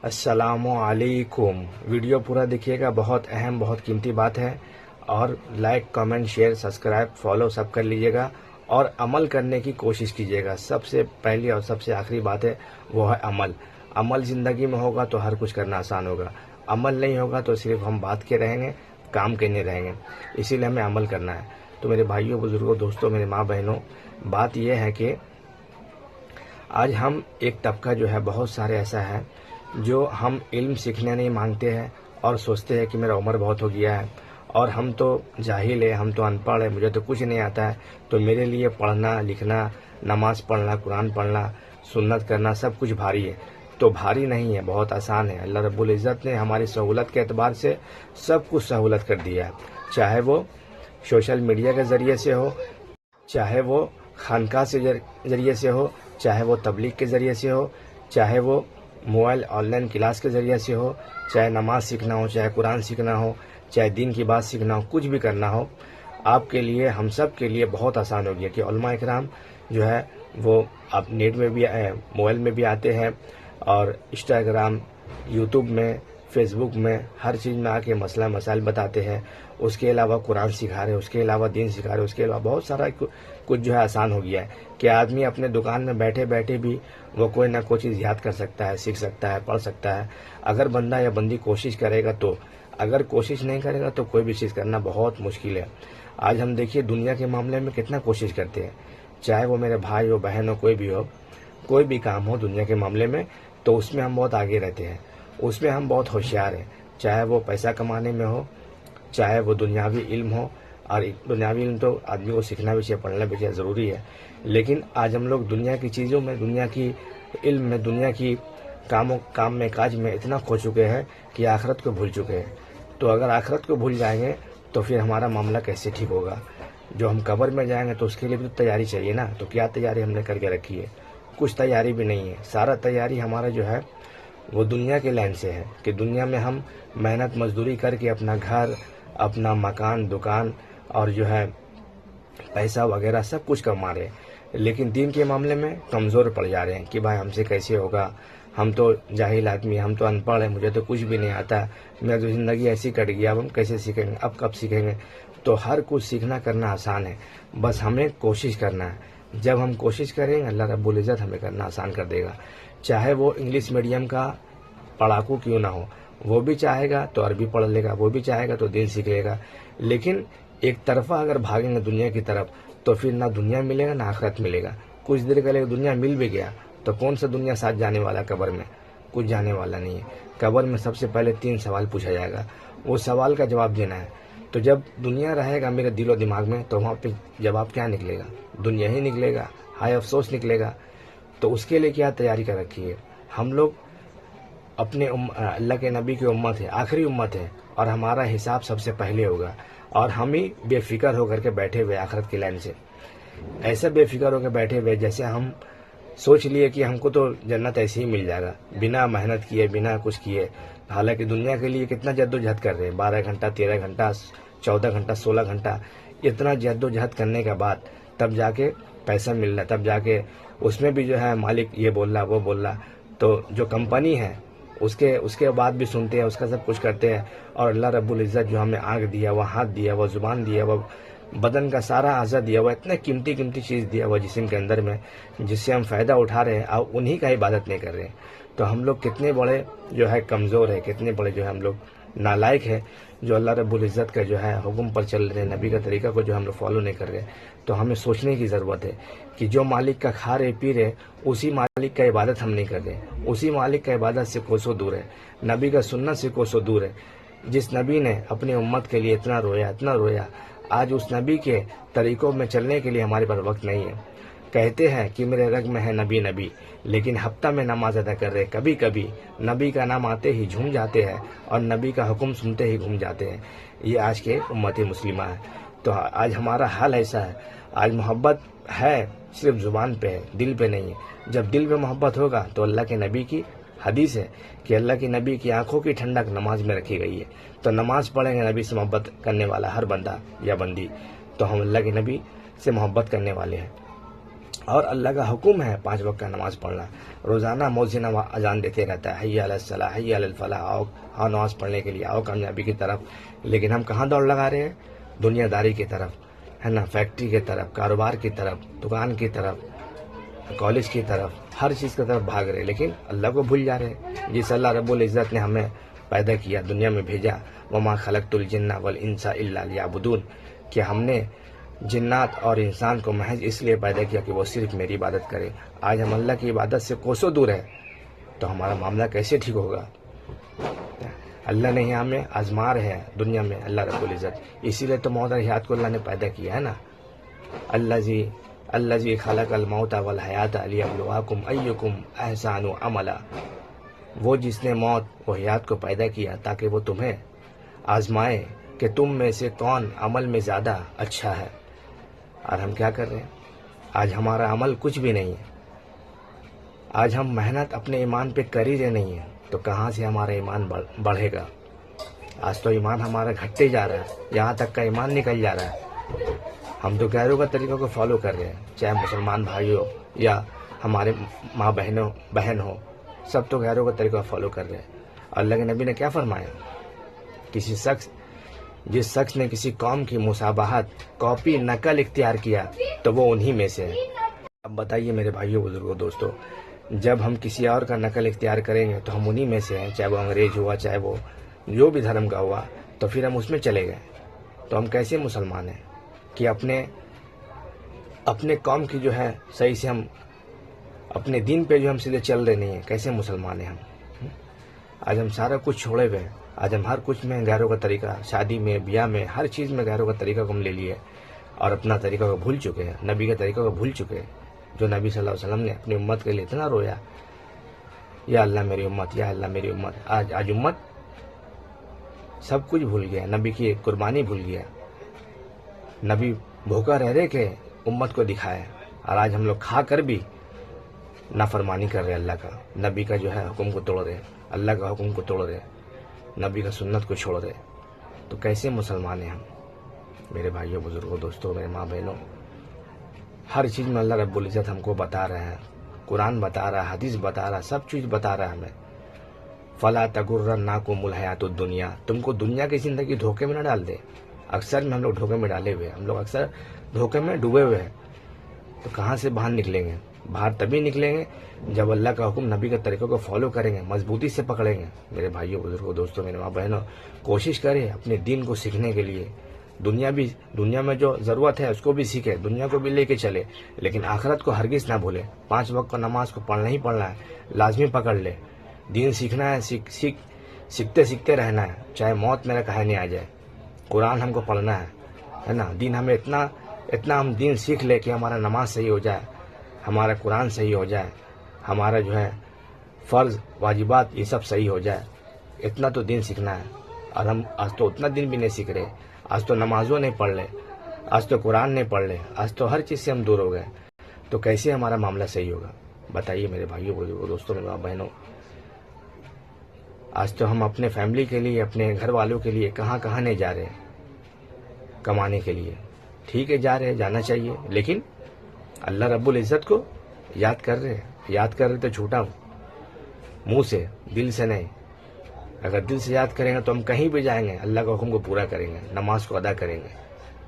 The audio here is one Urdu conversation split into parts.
السلام علیکم. ویڈیو پورا دیکھیے گا, بہت اہم بہت قیمتی بات ہے, اور like comment share subscribe follow سب کر لیجیے گا اور عمل کرنے کی کوشش کیجیے گا. سب سے پہلی اور سب سے آخری بات ہے وہ ہے عمل. عمل زندگی میں ہوگا تو ہر کچھ کرنا آسان ہوگا. عمل نہیں ہوگا تو صرف ہم بات کے رہیں گے, کام کے نہیں رہیں گے. اسی لیے ہمیں عمل کرنا ہے. تو میرے بھائیوں بزرگوں دوستوں میرے ماں بہنوں, بات یہ ہے کہ آج ہم ایک طبقہ جو ہے بہت سارے ایسا ہے جو ہم علم سیکھنے نہیں مانگتے ہیں اور سوچتے ہیں کہ میرا عمر بہت ہو گیا ہے اور ہم تو جاہل ہے, ہم تو ان پڑھ ہیں, مجھے تو کچھ نہیں آتا ہے, تو میرے لیے پڑھنا لکھنا نماز پڑھنا قرآن پڑھنا سنت کرنا سب کچھ بھاری ہے. تو بھاری نہیں ہے, بہت آسان ہے. اللہ رب العزت نے ہماری سہولت کے اعتبار سے سب کچھ سہولت کر دیا ہے, چاہے وہ سوشل میڈیا کے ذریعے سے ہو, چاہے وہ خانقاہ سے ذریعے سے ہو, چاہے وہ تبلیغ کے ذریعے سے ہو, چاہے وہ موبائل آن لائن کلاس کے ذریعے سے ہو, چاہے نماز سیکھنا ہو, چاہے قرآن سیکھنا ہو, چاہے دین کی بات سیکھنا ہو, کچھ بھی کرنا ہو آپ کے لیے ہم سب کے لیے بہت آسان ہو گیا کہ علماء اکرام جو ہے وہ آپ نیٹ میں بھی موبائل میں بھی آتے ہیں اور انسٹاگرام یوٹیوب میں فیس بک میں ہر چیز میں آ کے مسئلہ مسائل بتاتے ہیں. اس کے علاوہ قرآن سکھا رہے, اس کے علاوہ دین سکھا رہے, اس کے علاوہ بہت سارا کچھ جو ہے آسان ہو گیا ہے کہ آدمی اپنے دکان میں بیٹھے بیٹھے بھی وہ کوئی نہ کوئی چیز یاد کر سکتا ہے, سیکھ سکتا ہے, پڑھ سکتا ہے, اگر بندہ یا بندی کوشش کرے گا تو. اگر کوشش نہیں کرے گا تو کوئی بھی چیز کرنا بہت مشکل ہے. آج ہم دیکھیے دنیا کے معاملے میں کتنا کوشش کرتے ہیں, چاہے وہ میرے بھائی ہو بہن ہو کوئی بھی ہو, کوئی بھی کام ہو دنیا کے معاملے میں تو اس میں ہم بہت آگے رہتے ہیں, اس میں ہم بہت ہوشیار ہیں. چاہے وہ پیسہ کمانے میں ہو, چاہے وہ دنیاوی علم ہو, اور دنیاوی علم تو آدمی کو سیکھنا بھی چاہیے, پڑھنا بھی چاہیے, ضروری ہے. لیکن آج ہم لوگ دنیا کی چیزوں میں, دنیا کی علم میں, دنیا کی کام میں کاج میں اتنا کھو چکے ہیں کہ آخرت کو بھول چکے ہیں. تو اگر آخرت کو بھول جائیں گے تو پھر ہمارا معاملہ کیسے ٹھیک ہوگا؟ جو ہم قبر میں جائیں گے تو اس کے لیے بھی تو تیاری چاہیے نا. تو کیا تیاری ہم نے کر کے رکھی ہے؟ کچھ تیاری بھی نہیں ہے. سارا تیاری ہمارا جو ہے وہ دنیا کے لائن سے ہے کہ دنیا میں ہم محنت مزدوری کر کے اپنا گھر, اپنا مکان, دکان اور جو ہے پیسہ وغیرہ سب کچھ کما رہے ہیں, لیکن دین کے معاملے میں کمزور پڑ جا رہے ہیں کہ بھائی ہم سے کیسے ہوگا, ہم تو جاہل آدمی, ہم تو ان پڑھ ہیں, مجھے تو کچھ بھی نہیں آتا, میرا تو زندگی ایسی کٹ گیا, اب ہم کیسے سیکھیں گے, اب کب سیکھیں گے؟ تو ہر کچھ سیکھنا کرنا آسان ہے, بس ہمیں کوشش کرنا ہے. جب ہم کوشش کریں گے اللہ رب العزت ہمیں کرنا آسان کر دے گا. چاہے وہ انگلش میڈیم کا پڑھاکو کیوں نہ ہو, وہ بھی چاہے گا تو عربی پڑھ لے گا, وہ بھی چاہے گا تو دین سیکھ لے گا. لیکن ایک طرفہ اگر بھاگیں گے دنیا کی طرف تو پھر نہ دنیا ملے گا نہ آخرت ملے گا. کچھ دیر کے لیے دنیا مل بھی گیا تو کون سا دنیا ساتھ جانے والا قبر میں؟ کچھ جانے والا نہیں ہے. قبر میں سب سے پہلے 3 سوال پوچھا جائے گا, وہ سوال کا جواب دینا ہے. تو جب دنیا رہے گا میرے دل و دماغ میں تو وہاں پہ جواب کیا نکلے گا؟ دنیا ہی نکلے گا, ہائے افسوس نکلے گا. تو اس کے لیے کیا تیاری کر رکھی ہے؟ ہم لوگ اپنے اللہ کے نبی کی امت ہے, آخری امت ہے, اور ہمارا حساب سب سے پہلے ہوگا, اور ہم ہی بے فکر ہو کر کے بیٹھے ہوئے آخرت کی لائن سے. ایسے بے فکر ہو کے بیٹھے ہوئے جیسے ہم سوچ لیے کہ ہم کو تو جنت ایسے ہی مل جائے گا بنا محنت کیے, بنا کچھ کیے. حالانکہ دنیا کے لیے کتنا جد و جہد کر رہے ہیں, 12 گھنٹہ 13 گھنٹہ 14 گھنٹہ 16 گھنٹہ, اتنا جد و جہد کرنے کے بعد تب جا کے پیسہ مل رہا ہے, تب جا کے اس میں بھی جو ہے مالک یہ بول رہا وہ بول رہا. تو جو کمپنی ہے اس کے بعد بھی سنتے ہیں, اس کا سب کچھ کرتے ہیں. اور اللہ رب العزت جو ہمیں آنکھ دیا, وہ ہاتھ دیا, وہ زبان دیا, وہ بدن کا سارا اعضا دیا, وہ اتنے قیمتی چیز دیا ہوا جسم کے اندر میں, جس سے ہم فائدہ اٹھا رہے ہیں اور انہی کا عبادت نہیں کر رہے ہیں. تو ہم لوگ کتنے بڑے جو ہے کمزور ہے, کتنے بڑے جو ہے ہم لوگ نالائق ہے, جو اللہ رب العزت کا جو ہے حکم پر چل رہے ہیں, نبی کا طریقہ کو جو ہم لوگ فالو نہیں کر رہے. تو ہمیں سوچنے کی ضرورت ہے کہ جو مالک کا کھا رہے پی رہے اسی مالک کا عبادت ہم نہیں کر رہے, اسی مالک کا عبادت سے کوسوں دور ہے, نبی کا سنت سے کوسوں دور ہے. جس نبی نے اپنی امت کے لیے اتنا رویا, آج اس نبی کے طریقوں میں چلنے کے لیے ہمارے پاس وقت نہیں ہے. کہتے ہیں کہ میرے رگ میں ہے نبی, لیکن ہفتہ میں نماز ادا کر رہے, کبھی کبھی نبی کا نام آتے ہی جھوم جاتے ہیں اور نبی کا حکم سنتے ہی گھوم جاتے ہیں. یہ آج کے امت مسلمہ ہے. تو آج ہمارا حال ایسا ہے, آج محبت ہے صرف زبان پہ ہے, دل پہ نہیں ہے. جب دل پہ محبت ہوگا تو اللہ کے نبی کی حدیث ہے کہ اللہ کے نبی کی آنکھوں کی ٹھنڈک نماز میں رکھی گئی ہے. تو نماز پڑھیں گے نبی سے محبت کرنے والا ہر بندہ یا بندی, تو ہم اللہ کے نبی سے محبت کرنے والے ہیں. اور اللہ کا حکم ہے 5 وقت کا نماز پڑھنا. روزانہ مؤذن اذان دیتے رہتا ہے، حی علی الصلاح، حی علی الفلاح، آؤ نماز پڑھنے کے لیے، آؤ کامیابی کی طرف. لیکن ہم کہاں دوڑ لگا رہے ہیں؟ دنیا داری کی طرف، ہے نا، فیکٹری کی طرف، کاروبار کی طرف، دکان کی طرف، کالج کی طرف، ہر چیز کی طرف بھاگ رہے، لیکن اللہ کو بھول جا رہے ہیں. جس اللہ رب العزت نے ہمیں پیدا کیا، دنیا میں بھیجا، وما خلقت الجن والانس الا لیعبدون، کہ ہم نے جنات اور انسان کو محض اس لیے پیدا کیا کہ وہ صرف میری عبادت کرے. آج ہم اللہ کی عبادت سے کوسوں دور ہے تو ہمارا معاملہ کیسے ٹھیک ہوگا؟ اللہ نے یہاں ہمیں آزما رہے ہیں دنیا میں، اللہ رب العزت. اسی لیے تو موت اور حیات کو اللہ نے پیدا کیا ہے نا. الذی خلق الموت والحیات لیبلواکم ایکم احسن عملا. وہ جس نے موت و حیات کو پیدا کیا تاکہ وہ تمہیں آزمائے کہ تم میں سے کون عمل میں زیادہ اچھا ہے. اور ہم کیا کر رہے ہیں؟ آج ہمارا عمل کچھ بھی نہیں ہے. آج ہم محنت اپنے ایمان پہ کر ہی رہے نہیں ہیں تو کہاں سے ہمارا ایمان بڑھے گا؟ آج تو ایمان ہمارا گھٹتے جا رہا ہے، یہاں تک کا ایمان نکل جا رہا ہے. ہم تو غیروں کا طریقوں کو فالو کر رہے ہیں، چاہے مسلمان بھائی ہو یا ہمارے ماں بہن ہو، سب تو غیروں کا طریقہ فالو کر رہے ہیں. اللہ کے نبی نے کیا فرمایا؟ جس شخص نے کسی قوم کی مشابہت، کاپی، نقل اختیار کیا تو وہ انہی میں سے ہے. اب بتائیے میرے بھائیوں، بزرگوں، دوستوں، جب ہم کسی اور کا نقل اختیار کریں گے تو ہم انہی میں سے ہیں، چاہے وہ انگریز ہوا، چاہے وہ جو بھی دھرم کا ہوا، تو پھر ہم اس میں چلے گئے. تو ہم کیسے مسلمان ہیں کہ اپنے قوم کی جو ہے صحیح سے ہم اپنے دین پہ جو ہم سیدھے چل رہے نہیں ہیں؟ کیسے مسلمان ہیں ہم؟ آج ہم سارا کچھ چھوڑے ہوئے ہیں. آج ہم ہر کچھ میں غیروں کا طریقہ، شادی میں، بیاہ میں، ہر چیز میں غیروں کا طریقہ کو ہم لے لیے اور اپنا طریقہ کو بھول چکے ہیں، نبی کا طریقہ کو بھول چکے ہیں. جو نبی صلی اللہ علیہ وسلم نے اپنی امت کے لیے اتنا رویا، یا اللہ میری امت، یا اللہ میری امت. آج امت سب کچھ بھول گیا، نبی کی قربانی بھول گیا. نبی بھوکا رہ کے امت کو دکھایا، اور آج ہم لوگ کھا کر بھی نافرمانی کر رہے اللہ کا. نبی کا جو ہے حکم کو توڑ رہے، اللہ کا حکم کو توڑ رہے، نبی کا سنت کو چھوڑ رہے. تو کیسے مسلمان ہیں ہم؟ میرے بھائیوں، بزرگوں، دوستوں، میرے ماں بہنوں، ہر چیز میں اللہ رب العزت ہم کو بتا رہے ہیں. قرآن بتا رہا ہے، حدیث بتا رہا ہے، سب چیز بتا رہا ہے ہمیں. فلا تغرنکم الحیات الدنیا. تم کو دنیا کی زندگی دھوکے میں نہ ڈال دے. اکثر میں ہم لوگ دھوکے میں ڈالے ہوئے ہیں، ہم لوگ اکثر دھوکے میں ڈوبے ہوئے ہیں. تو کہاں سے باہر نکلیں گے؟ باہر تبھی نکلیں گے جب اللہ کا حکم، نبی کے طریقوں کو فالو کریں گے، مضبوطی سے پکڑیں گے. میرے بھائیوں، بزرگوں، دوستوں، میرے ماں بہنوں، کوشش کریں اپنے دین کو سیکھنے کے لیے. دنیا میں جو ضرورت ہے اس کو بھی سیکھے، دنیا کو بھی لے کے چلے، لیکن آخرت کو ہرگز نہ بھولے. 5 وقت کا نماز کو پڑھنا ہی پڑھنا ہے، لازمی پکڑ لے. دین سیکھنا ہے، سیکھتے رہنا ہے، چاہے موت میرا کہے نہیں آ جائے. قرآن ہم کو پڑھنا ہے نا. دین ہمیں اتنا ہم دین سیکھ لے کہ ہمارا نماز صحیح ہو جائے، ہمارا قرآن صحیح ہو جائے، ہمارا جو ہے فرض واجبات یہ سب صحیح ہو جائے. اتنا تو دین سیکھنا ہے. اور ہم آج تو اتنا دین بھی نہیں سیکھ رہے. آج تو نمازوں نہیں پڑھ لے، آج تو قرآن نہیں پڑھ لے، آج تو ہر چیز سے ہم دور ہو گئے. تو کیسے ہمارا معاملہ صحیح ہوگا؟ بتائیے میرے بھائیوں، دوستوں، میرے بہنوں. آج تو ہم اپنے فیملی کے لیے، اپنے گھر والوں کے لیے کہاں نہیں جا رہے کمانے کے لیے. ٹھیک ہے، جا رہے، جانا چاہیے، لیکن اللہ رب العزت کو یاد کر رہے تو جھوٹا ہوں، منہ سے، دل سے نہیں. اگر دل سے یاد کریں گے تو ہم کہیں بھی جائیں گے، اللہ کا حکم کو پورا کریں گے، نماز کو ادا کریں گے،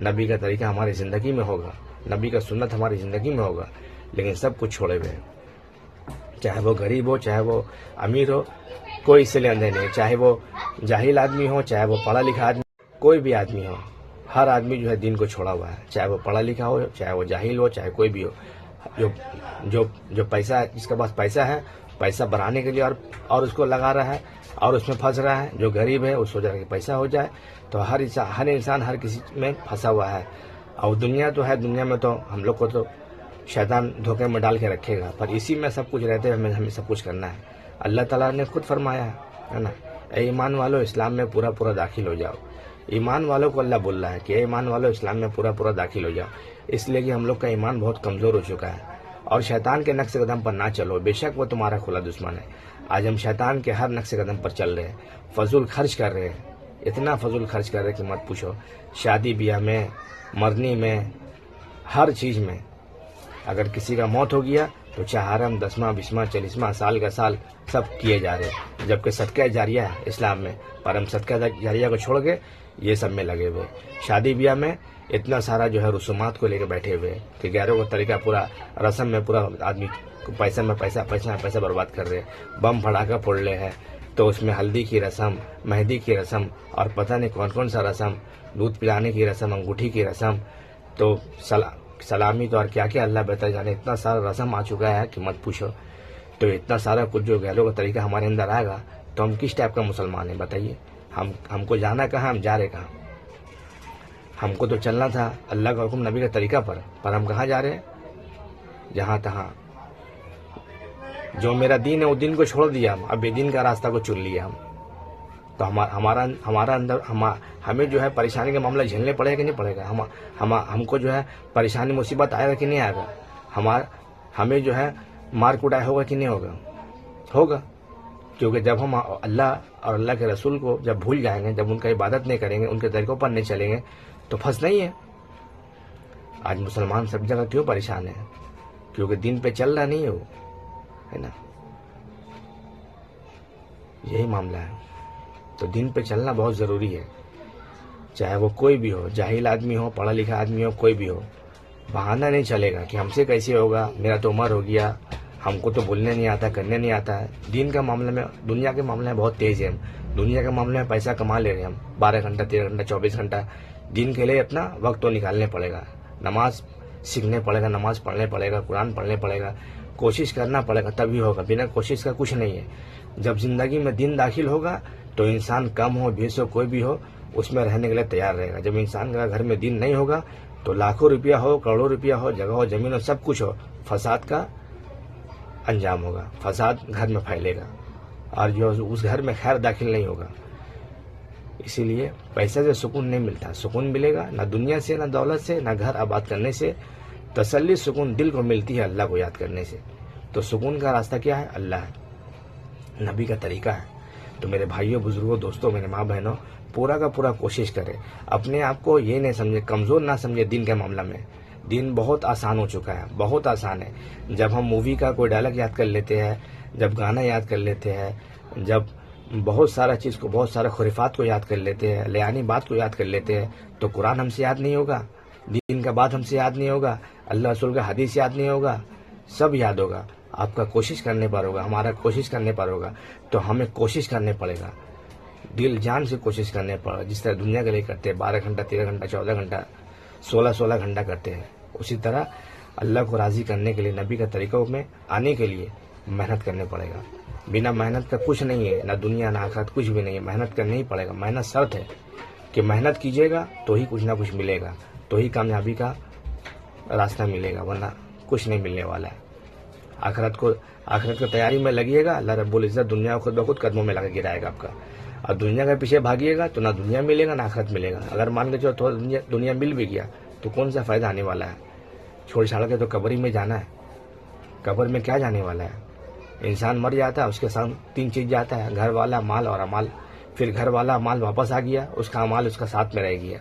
نبی کا طریقہ ہماری زندگی میں ہوگا، نبی کا سنت ہماری زندگی میں ہوگا. لیکن سب کچھ چھوڑے ہوئے ہیں. چاہے وہ غریب ہو، چاہے وہ امیر ہو، کوئی اس سے لینے نہیں. چاہے وہ جاہل آدمی ہو، چاہے وہ پڑھا لکھا آدمی، کوئی بھی آدمی ہو، ہر آدمی جو ہے دین کو چھوڑا ہوا ہے. چاہے وہ پڑھا لکھا ہو، چاہے وہ جاہل ہو، چاہے کوئی بھی ہو. جو پیسہ ہے، جس کے پاس پیسہ ہے، پیسہ بڑھانے کے لیے اور اس کو لگا رہا ہے اور اس میں پھنس رہا ہے. جو غریب ہے اس سوچ رہا ہے کہ پیسہ ہو جائے. تو ہر انسان ہر کسی میں پھنسا ہوا ہے. اور دنیا تو ہے، دنیا میں تو ہم لوگ کو تو شیطان دھوکے میں ڈال کے رکھے گا، پر اسی میں سب کچھ رہتے ہوئے ہمیں سب کچھ کرنا ہے. اللہ تعالیٰ نے خود فرمایا ہے نا، اے ایمان والو اسلام میں پورا داخل ہو جاؤ. ایمان والوں کو اللہ بول رہا ہے کہ اے ایمان والو اسلام میں پورا داخل ہو جاؤ. اس لیے کہ ہم لوگ کا ایمان بہت کمزور ہو چکا ہے. اور شیطان کے نقش قدم پر نہ چلو، بے شک وہ تمہارا کھلا دشمن ہے. آج ہم شیطان کے ہر نقش قدم پر چل رہے ہیں، فضول خرچ کر رہے ہیں، اتنا فضول خرچ کر رہے ہیں کہ مت پوچھو. شادی بیاہ میں، مرنی میں، ہر چیز میں اگر کسی کا موت ہو گیا تو چہارم 10واں 20واں 40واں سال کا سال سب کیے جا رہے ہیں، جبکہ صدقہ جاریہ ہے اسلام میں، پر ہم صدقہ جاریہ کو چھوڑ کے یہ سب میں لگے ہوئے۔ شادی بیاہ میں اتنا سارا جو ہے رسومات کو لے کے بیٹھے ہوئے کہ غیروں کا طریقہ پورا رسم میں پورا آدمی پیسہ میں پیسہ برباد کر رہے، بم پھڑاکا پھوڑ رہے ہیں، تو اس میں ہلدی کی رسم، مہندی کی رسم اور پتہ نہیں کون کون سا رسم، دودھ پلانے کی رسم، انگوٹھی کی رسم، تو سلامی تو اور کیا کیا اللہ بہتر جانے، اتنا سارا رسم آ چکا ہے کہ مت پوچھو۔ تو اتنا سارا کچھ جو غیروں کا طریقہ ہمارے اندر آئے گا تو ہم کس ٹائپ کا مسلمان ہیں بتائیے؟ ہم کو جانا کہاں، ہم جا رہے کہاں؟ ہم کو تو چلنا تھا اللہ کا حکم نبی کا طریقہ پر ہم کہاں جا رہے ہیں؟ جہاں تہاں۔ جو میرا دین ہے وہ دین کو چھوڑ دیا ہم، اب بے دین کا راستہ کو چن لیا ہم، تو ہمارا اندر ہمیں جو ہے پریشانی کا معاملہ جھیلنے پڑے گا کہ نہیں پڑے گا؟ ہم کو جو ہے پریشانی مصیبت آئے گا کہ نہیں آئے گا؟ ہمیں جو ہے مار کٹائی ہوگا کہ نہیں ہوگا؟ کیونکہ جب ہم اللہ اور اللہ کے رسول کو جب بھول جائیں گے، جب ان کا عبادت نہیں کریں گے، ان کے طریقوں پر نہیں چلیں گے تو پھنس نہیں ہے۔ آج مسلمان سب جگہ کیوں پریشان ہے؟ کیونکہ دین پہ چل رہا نہیں ہے وہ، ہے نا؟ یہی معاملہ ہے۔ تو دین پہ چلنا بہت ضروری ہے، چاہے وہ کوئی بھی ہو، جاہل آدمی ہو، پڑھا لکھا آدمی ہو، کوئی بھی ہو۔ بہانہ نہیں چلے گا کہ ہم سے کیسے ہوگا، میرا تو عمر ہو گیا، ہم کو تو بولنے نہیں آتا، کرنے نہیں آتا ہے۔ دین کا معاملہ میں، دنیا کے معاملے میں بہت تیز ہے ہم، دنیا کے معاملے میں پیسہ کما لے رہے ہیں ہم، 12 گھنٹہ 13 گھنٹہ 24 گھنٹہ۔ دین کے لیے اپنا وقت تو نکالنے پڑے گا، نماز سیکھنے پڑے گا، نماز پڑھنے پڑے گا، قرآن پڑھنے پڑے گا، کوشش کرنا پڑے گا، تبھی ہوگا۔ بنا کوشش کا کچھ نہیں ہے۔ جب زندگی میں دین داخل ہوگا تو انسان کم ہو بیش ہو کوئی بھی ہو اس میں رہنے کے لیے تیار رہے گا۔ جب انسان کا گھر میں دین نہیں ہوگا تو لاکھوں روپیہ ہو، کروڑوں روپیہ ہو، جگہ ہو، زمین ہو، سب کچھ ہو، فساد کا انجام ہوگا، فساد گھر میں پھیلے گا اور جو اس گھر میں خیر داخل نہیں ہوگا۔ اسی لیے پیسے سے سکون نہیں ملتا، سکون ملے گا نہ دنیا سے، نہ دولت سے، نہ گھر آباد کرنے سے۔ تسلی سکون دل کو ملتی ہے اللہ کو یاد کرنے سے۔ تو سکون کا راستہ کیا ہے؟ اللہ ہے، نبی کا طریقہ ہے۔ تو میرے بھائیوں، بزرگوں، دوستوں، میرے ماں بہنوں، پورا کا پورا کوشش کرے، اپنے آپ کو یہ نہیں سمجھے، کمزور نہ سمجھے دین کے معاملہ میں۔ دین بہت آسان ہو چکا ہے، بہت آسان ہے۔ جب ہم مووی کا کوئی ڈائلاگ یاد کر لیتے ہیں، جب گانا یاد کر لیتے ہیں، جب بہت سارا چیز کو، بہت سارے خرافات کو یاد کر لیتے ہیں، لیانی بات کو یاد کر لیتے ہیں، تو قرآن ہم سے یاد نہیں ہوگا، دین کا بات ہم سے یاد نہیں ہوگا، اللہ رسول کا حدیث یاد نہیں ہوگا، سب یاد ہوگا۔ آپ کا کوشش کرنے پر ہوگا، ہمارا کوشش کرنے پر ہوگا۔ تو ہمیں کوشش کرنے پڑے گا، دل جان سے کوشش کرنے پڑے گا۔ جس طرح دنیا کے لیے کرتے ہیں 12 گھنٹہ 13 گھنٹہ 14 گھنٹہ 16 گھنٹہ کرتے ہیں، اسی طرح اللہ کو راضی کرنے کے لیے، نبی کا طریقوں میں آنے کے لیے محنت کرنے پڑے گا۔ بنا محنت کا کچھ نہیں ہے، نہ دنیا نہ آخرت، کچھ بھی نہیں ہے۔ محنت کرنا ہی پڑے گا، محنت شرط ہے کہ محنت کیجیے گا تو ہی کچھ نہ کچھ ملے گا، تو ہی کامیابی کا راستہ ملے گا، ورنہ کچھ نہیں ملنے والا ہے۔ آخرت کی تیاری میں لگیے گا، اللہ رب العزت دنیا کو خود بخود قدموں میں لگا گرائے گا آپ کا۔ اور دنیا کے پیچھے بھاگیے گا تو نہ دنیا ملے گا نہ آخرت ملے گا۔ اگر مان کے چلو دنیا مل بھی گیا تو کون سا فائدہ آنے والا ہے؟ چھوڑ چھاڑ کے تو قبر ہی میں جانا ہے۔ قبر میں کیا جانے والا ہے؟ انسان مر جاتا ہے، اس کے ساتھ 3 چیز جاتا ہے، گھر والا، مال اور امال۔ پھر گھر والا مال واپس آ گیا، اس کا امال اس کا ساتھ میں رہ گیا،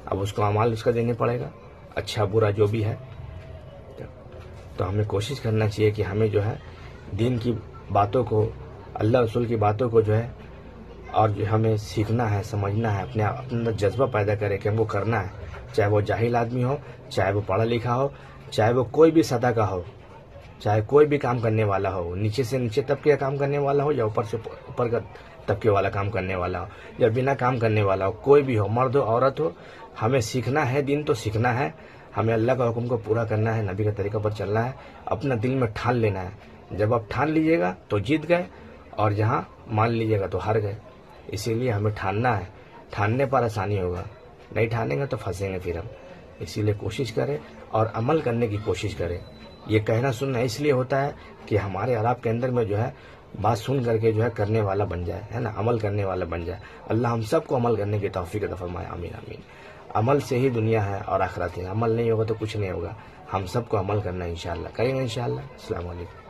اب اس کو امال اس کا دینے پڑے گا، اچھا برا جو بھی ہے۔ تو ہمیں کوشش کرنا چاہیے کہ ہمیں جو ہے دین کی باتوں کو، اللہ رسول کی باتوں کو جو ہے، اور جو ہمیں سیکھنا ہے، سمجھنا ہے، اپنے اندر جذبہ پیدا کرے کہ ہم کو کرنا ہے، چاہے وہ جاہل آدمی ہو، چاہے وہ پڑھا لکھا ہو، چاہے وہ کوئی بھی سطح کا ہو، چاہے کوئی بھی کام کرنے والا ہو، نیچے سے نیچے طبقے کا کام کرنے والا ہو یا اوپر سے اوپر کا طبقے والا کام کرنے والا ہو یا بنا کام کرنے والا ہو، کوئی بھی ہو، مرد ہو عورت ہو، ہمیں سیکھنا ہے، دین تو سیکھنا ہے، ہمیں اللہ کا حکم کو پورا کرنا ہے، نبی کا طریقہ پر چلنا ہے، اپنا دل میں ٹھان لینا ہے۔ جب آپ ٹھان لیجیے گا تو جیت گئے، اور جہاں مان لیجیے گا تو ہار گئے۔ اسی لیے ہمیں ٹھاننا ہے، ٹھاننے پر آسانی ہوگا، نہیں ٹھانیں گے تو پھنسیں گے پھر ہم۔ اسی لیے کوشش کریں اور عمل کرنے کی کوشش کریں۔ یہ کہنا سننا اس لیے ہوتا ہے کہ ہمارے اور آپ کے اندر میں جو ہے بات سن کر کے جو ہے کرنے والا بن جائے، ہے نا، عمل کرنے والا بن جائے۔ اللہ ہم سب کو عمل کرنے کی توفیق عطا فرمائے، آمین آمین۔ عمل سے ہی دنیا ہے اور آخرت ہے، عمل نہیں ہوگا تو کچھ نہیں ہوگا۔ ہم سب کو عمل کرنا ہے، انشاءاللہ کریں گے انشاءاللہ۔ السلام علیکم۔